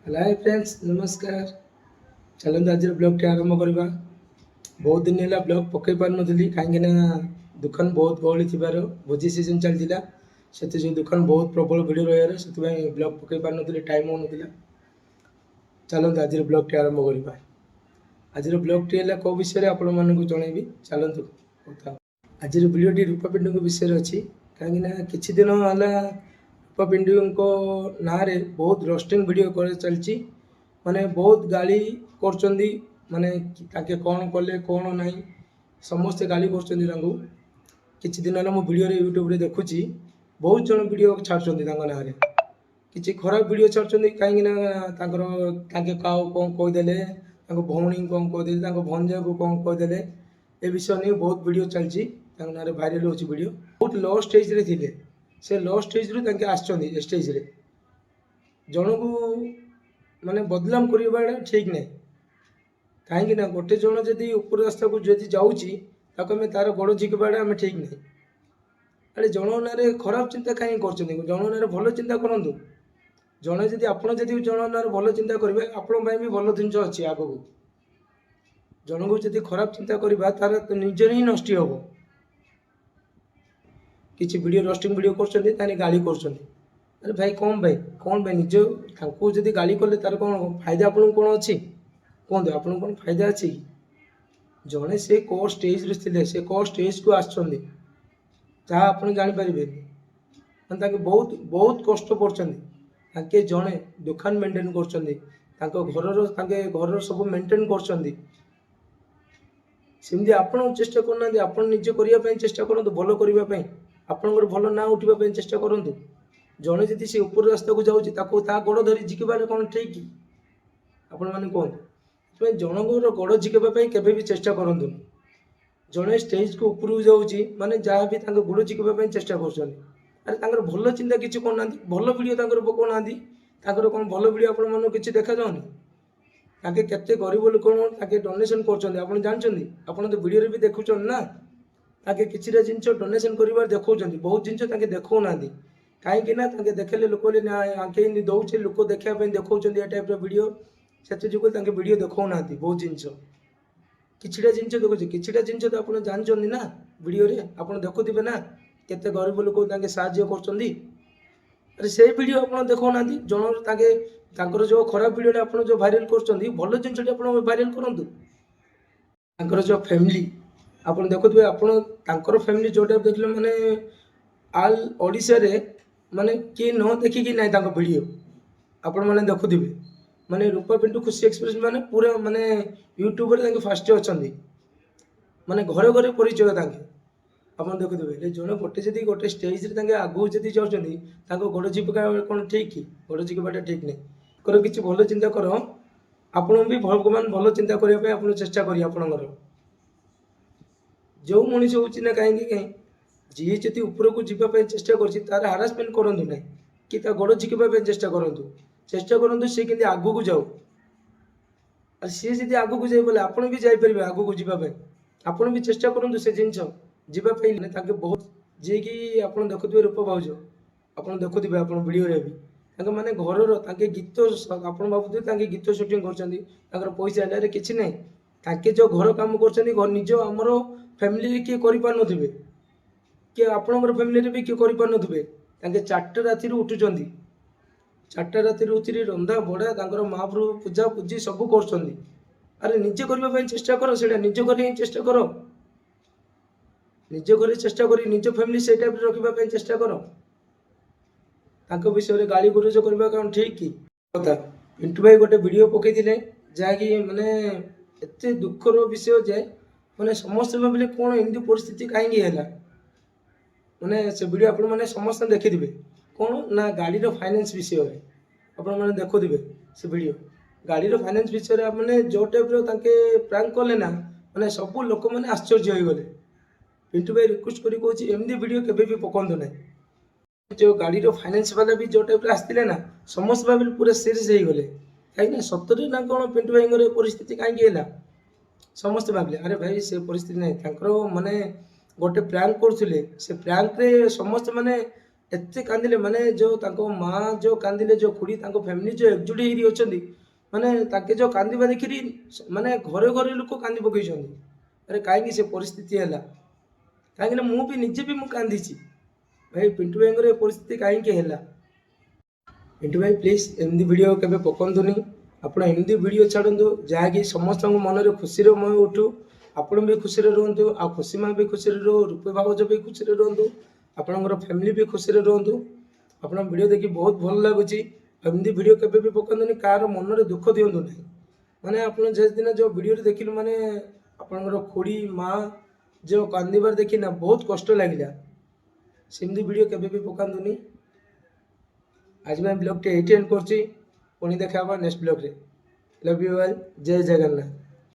Hi friends नमस्कार। चलते आज ब्लॉग आरंभ करवा। बहुत दिन है ब्लॉग पकई पार नी कहीं दुकान बहुत गहली थी भोजी सीजन चलता से दुकान बहुत प्रबल भिड़ रही से ब्लॉग पकई पार नी टाइम हो ना। चलते आज ब्लॉग आरंभ करवा। आज ब्लॉग टी है कौ विषय आपण मानक जनइबी चलतु कथा। आज भिडियोटी रूपापिंडी विषय अच्छी कहीं किसी दिन है रूपापिंडी ना बहुत रोस्टिंग वीडियो कर चलती माने बहुत गाली कर माने ताके कौन कले कौन ना समस्ते गाली कर। किसी दिन है वीडियो यूट्यूब देखुची बहुत जन वीडियो छाड़ुंट ना किसी खराब वीडियो छाड़ुंट कहीं कौन कहीदे भौणी कौन कहीदे भंजा को कौन कहीदे ए विषय नहीं बहुत वीडियो चलती ना भाइराल हो वीडियो बहुत लो स्टेज रे थिले से लो स्टेज रू स्टेज रे जन को माने बदनाम करवा ठीक नहीं कहीं गोटे जन जदि ऊपर रास्ता को जदि जाऊँगी आम तार गोड़ झिकवाड़ा आम ठीक नहीं। अरे जन ना खराब चिंता कहीं कर जन ना भल चिंता करूँ जड़े जदि आपड़ जदि जन ना भल चिंता करेंगे आपण भी भल जिन अच्छी आग को जन को जदि खराब चिंता करवा तार तो निजर ही नष्ट हम। किसी वीडियो रोस्टिंग वीडियो कर गाली कर अरे भाई कौन भाई निज जदि गाली कले तार कौन फायदा आपन कौन अच्छी कहते आपन कौन फायदा अच्छी जड़े से कौ स्टेज रे से कौ स्टेज को आप जापर बहुत बहुत कष्ट कर जड़े दुकान मेंटेन कर घर सब मेंटेन कर सेमती आपन चेष्टा करना आप निज करने चेष्टा करूँ भल करने आपंकर भल ना उठा चेष्टा करूँ जड़े जदि से ऊपर रास्ता को जाऊँगी गोड़ धरी झिकबार कौन ठीक कि आपण मैंने कहते जनकर गोड़ झिकवाई केवे भी चेष्टा करूँ जड़े स्टेज को ऊपर जाऊँगी माने जहाँ भी गोड़ झिकवाई चेष्टा कर अरे भल चिंता किसी करना भल वीडियो पकाना कौन भल वीडियो आपण मन किसी देखा जाऊनी ताके केते गरीब लोक ताके डोनेशन कर जानते आप तो वीडियो भी देखुं ना ताके किसी जिन डोनेशन कर देखा बहुत जिन देखना कहीं देखले लोक आगे दौचे लोक देखापी देखा ए टाइप वीडियो से जो वीडियो देखना बहुत जिनस किछिटा जिन देखुचे किछिटा जिन तो आप जानते ना वीडियो आप देखुवे ना केते गरीब लोक साहाय्य कर अरे से वीडियो आप देखना जन जो खराब वीडियो आप जो भाइराल कर भल जिन भाइराल करूँ जो फैमिली आप देखुए आप फैमिली जो टाइप देखले माने आल ओडिशा रे माने किए न देखिकी ना वीडियो आपण मैंने देखुवे माने रूपापिंटू खुशी एक्सप्रेस माने पूरा माने यूट्यूब रे फास्ट अच्छा माने घरे घरे परिचय आप देखुवे जड़े गोटे जदि गोटे स्टेज रे आगू जदि जाऊँगी गोड़ झिका कौन ठीक कि गोड़ झिकवाटा ठीक नहीं कर किसी भल चिंता कर आपण भी भगवान भल चिंता करने आप चेष्टा करें आपणकर जो मनीष होना कहीं जी जदि ऊपर को जावाई चेष्टा कर हारासमेंट करूँ ना कि गोड़ झिकवाई चेष्टा करूँ सी कि आगू को जाऊ और सी जब आगू को जाए बोले आपड़ भी जापर आगू को जावाई आपड़ भी चेष्टा करूँ से जिन जावाई बहुत जी कि आप देखुवे रूप भाज आप देखुवे आप वीडियो भी माने घर गीत आप भावुए गीत सुटिंग कर पैसा है कि ना जो घर कम कर निज आमर फैमिली किए कर कि आपणकर फैमिली भी किए कर 4टा राति उठुंट 4टा राति उठी रंधा बड़ा महाप्रभु पूजा पूजी सब कर अरे निजे करने चेष्टा कर निज घर ही चेष्टा कर निज घर चेष्टा कर निज फैमिली से टाइप रखा चेष्टा कर विषय गाली गुरज करवा कौन ठीक कि कथा पिंटू भाई गोटे वीडियो पकई जहाँकि माने एत दुखर विषय जाए माने समस्त भाविले कौन एमती परिस्थिति कहीं है माने से वीडियो आपण मैंने समस्त देखिथे कौन ना गाड़ी फाइनेंस विषय आपने देखुवे से वीडियो गाड़ी फाइनेंस विषय मैंने जो टाइप प्रांक कले ना माने सब लोक मैंने आश्चर्य हो गले पिंटू भाई रिक्वेस्ट करी कहूँ एमती वीडियो केवे भी पकातु ना जो गाड़ी फाइनेंस वाला भी जो टाइप आसते ना समस्त भाव पूरा सीरीज हो गले कहीं सतरे ना कौन पिंटू भाई परिस्थिति कहीं है समस्त भाविले अरे भाई से परिस्थिति नहीं माने गोटे प्रैंक करते से प्रैंक रे समस्त माने ଏତେ କାନ୍ଦିଲେ ମାନେ ଯେଉଁ ତାଙ୍କ ମା ଯେଉଁ କାନ୍ଦିଲେ, ଯେଉଁ ଖୁଡ଼ି ତାଙ୍କ ଫ୍ୟାମିଲି ଯେଉଁ ଏକଜୁଟ ହେଇକି ଅଛନ୍ତି, ମାନେ ତାଙ୍କେ ଯେଉଁ କାନ୍ଦିବା ଦେଖିରି ମାନେ ଘରେ ଘରେ ଲୋକ କାନ୍ଦି ପକେଇଛନ୍ତି। ଆରେ କାହିଁକି ସେ ପରିସ୍ଥିତି ହେଲା? କାହିଁକିନା ମୁଁ ବି ନିଜେ ବି ମୁଁ କାନ୍ଦିଛି ଭାଇ, ପିଣ୍ଟୁ ଭାଇଙ୍କର ଏ ପରିସ୍ଥିତି କାହିଁକି ହେଲା? ପିଣ୍ଟୁ ଭାଇ ପ୍ଲିଜ୍ ଏମିତି ଭିଡ଼ିଓ କେବେ ପକାନ୍ତୁନି। ଆପଣ ଏମିତି ଭିଡ଼ିଓ ଛାଡ଼ନ୍ତୁ ଯାହାକି ସମସ୍ତଙ୍କ ମନରେ ଖୁସିର ମୟ ଉଠୁ, ଆପଣ ବି ଖୁସିରେ ରୁହନ୍ତୁ, ଆଉ ଖୁସି ମା ବି ଖୁସିରେ ରୁହ, ରୂପେ ଭାଉଜ ବି ଖୁସିରେ ରୁହନ୍ତୁ, ଆପଣଙ୍କର ଫ୍ୟାମିଲି ବି ଖୁସିରେ ରୁହନ୍ତୁ। ଆପଣଙ୍କ ଭିଡ଼ିଓ ଦେଖି ବହୁତ ଭଲ ଲାଗୁଛି। ଏମିତି ଭିଡ଼ିଓ କେବେ ବି ପକାନ୍ତୁନି, କାହାର ମନରେ ଦୁଃଖ ଦିଅନ୍ତୁ ନାହିଁ। ମାନେ ଆପଣ ଯେଦିନ ଯେଉଁ ଭିଡ଼ିଓରେ ଦେଖିଲୁ, ମାନେ ଆପଣଙ୍କର ଖୁଡ଼ି ମା ଯେଉଁ କାନ୍ଦିବାର ଦେଖିନା ବହୁତ କଷ୍ଟ ଲାଗିଲା। ସେମିତି ଭିଡ଼ିଓ କେବେ ବି ପକାନ୍ତୁନି। ଆଜି ପାଇଁ ବ୍ଲଗ୍ଟି ଏଇଠି ଏଣ୍ଡ କରୁଛି। ପୁଣି ଦେଖା ହେବା ନେକ୍ସଟ ବ୍ଲଗ୍ରେ। Love you all. ଜୟ ଜଗନ୍ନାଥ।